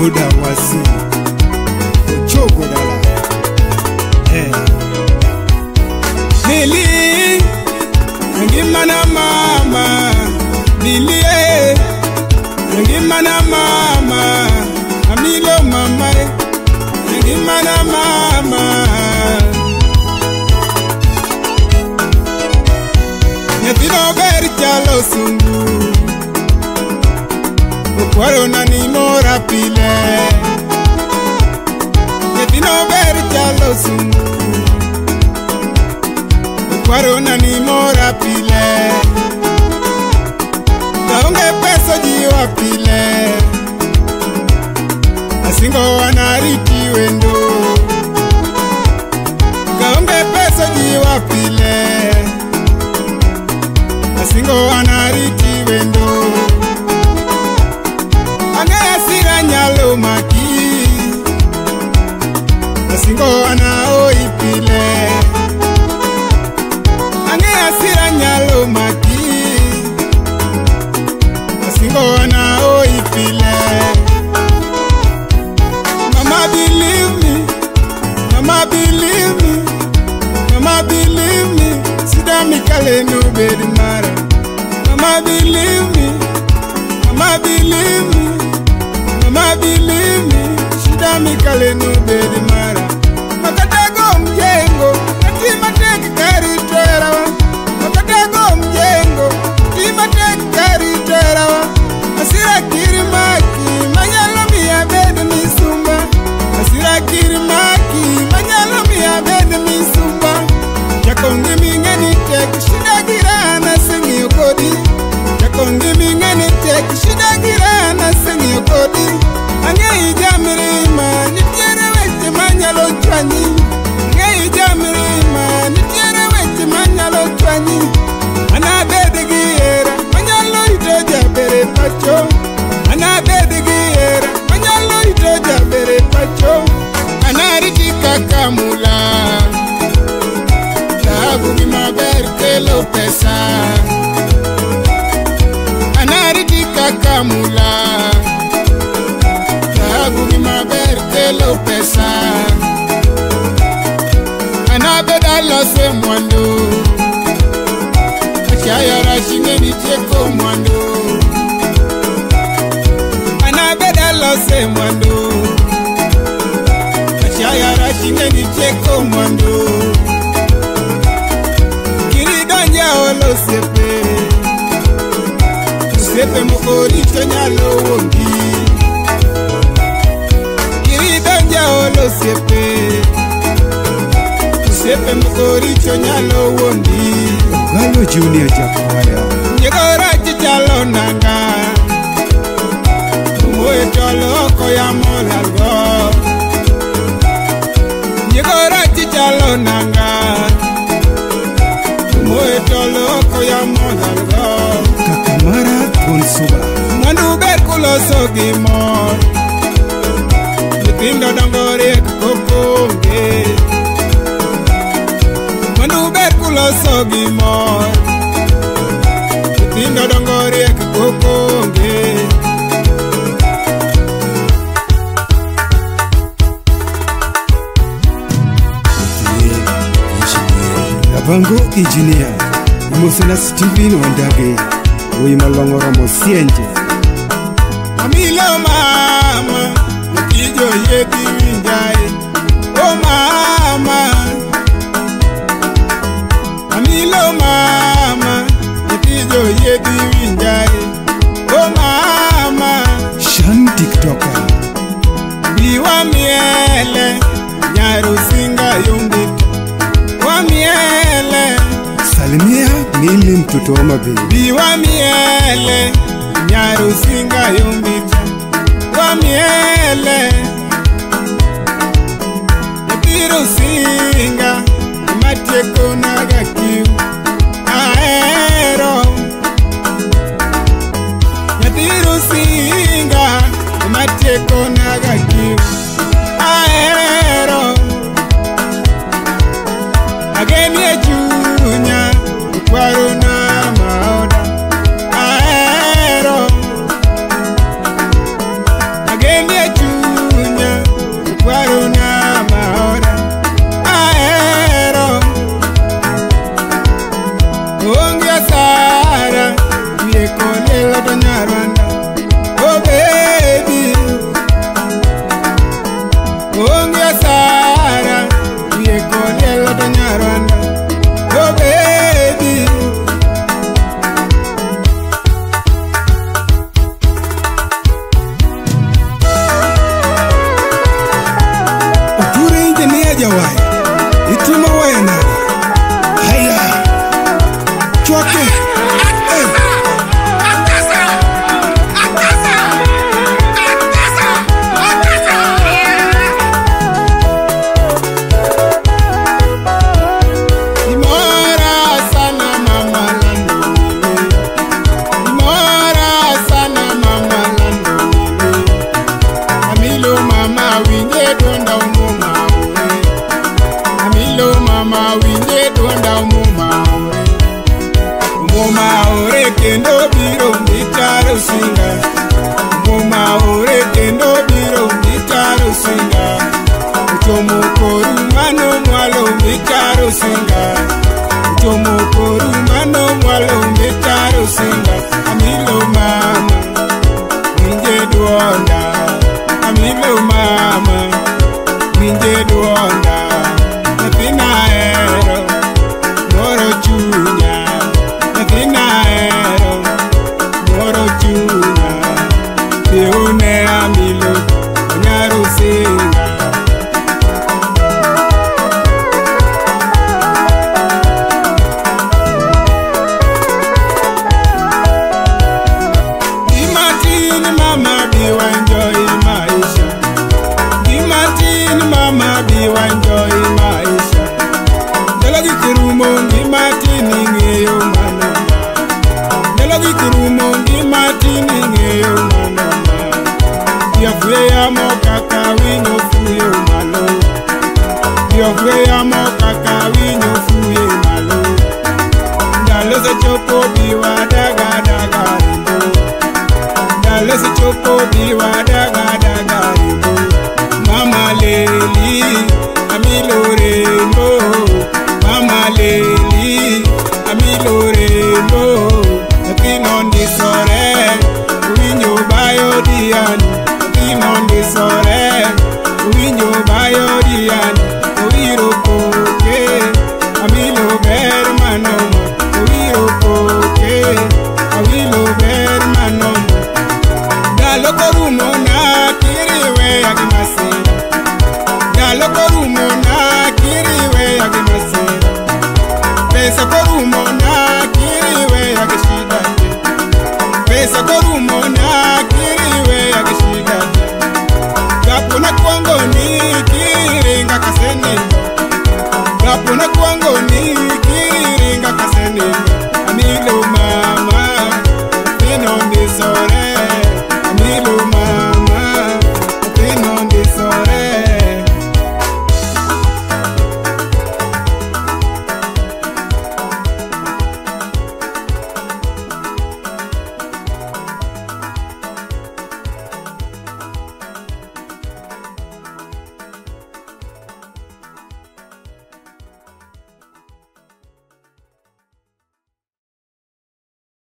Buda wasi Chogo dala Lili Ngimana mama Lili Ngimana mama Amilo mama Ngimana mama Nyatino beri chalo sungu Ukwaro nani mora pile Nyatino beri chalo sungu Ukwaro nani mora pile Kaunge peso jiwa pile Asingo wanariti wendo Kaunge peso jiwa pile Asingo wanariti wendo Ane asira nyalo maki Asingo wanao ipile Ane asira nyalo maki Asingo wanao ipile Mama believe me Mama believe me Mama believe me Sida mikale no bedi mara Mama believe me Mama believe me Mama believe me Sida mikale no bedi mara Makatago mjengo Katima teki kari toerawa Makatago mjengo Katima teki kari toerawa Asira kirimaki Manyalo miya bedi misumba Asira kirimaki Manyalo miya bedi misumba Jakongi mingeni teki shida girana sengi ukodi Jakongi mingeni teki shida girana sengi ukodi Ange ijamirima nitiere weche manyalo chwanyi Ange ijamirima nitiere weche manyalo chwanyi Anabede giera manyalo ito jabere pacho Anabede giera manyalo ito jabere pacho Anariti kakamula Tabugi maber kelo pesa Anariti kakamula Tabugi maber kelo pesa Anabeda lose mwando Achayara shingeni cheko mwando Anabeda lose mwando Achayara shingeni cheko mwando Olo sepe Sepe mokori chonyalo wongi Kiridanja olo sepe Sepe mokori chonyalo wongi Galo Junior Jakwaya Nyegora chichalo nanga Umoe cholo koya molalgo Nyegora chichalo nanga Tolo koya modalgo Kakamara Ponsuba Mandu berkulo sogi mor Nitindo dongore kukonge Mandu berkulo sogi mor Nitindo dongore kukonge Bango engineer Mosena Steven Wandage Wima Longora Mosienje Amilo mama Mkijo yedi winjai Oh mama Amilo mama Mkijo yedi winjai Oh mama Shan TikToker Biwa miele Nyaru singa yumbita Wa miele Salimia mili mtoto wa mabi Biwa miele Nyaru singa yumbita Wa miele Natiru singa Mateko naga kiu Aero Natiru singa Mateko naga kiu Aero Ageni echunya Ukwaro na maoda Aero Ageni echunya winje duonda umoma ore kendo biro mitaro singa umoma ore kendo biro mitaro singa uchomo koru mano mwalo mitaro singa uchomo koru mano mwalo mitaro singa amilo mama winje duonda amilo mama winje duonda nathina ero moro chunya nathina ero moro chunya biune amilo onyaru singa Gimatin mama biwa enjoy maisha Gimatin mama biwa enjoy maisha Jalogi kirumo gimatin ing'eyo manoma Jalogi kirumo gimatin ing'eyo manoma Yafweya mo kaka winyo fuyo malo Yafweya mo kaka winyo fuyo malo Ndalo sechopo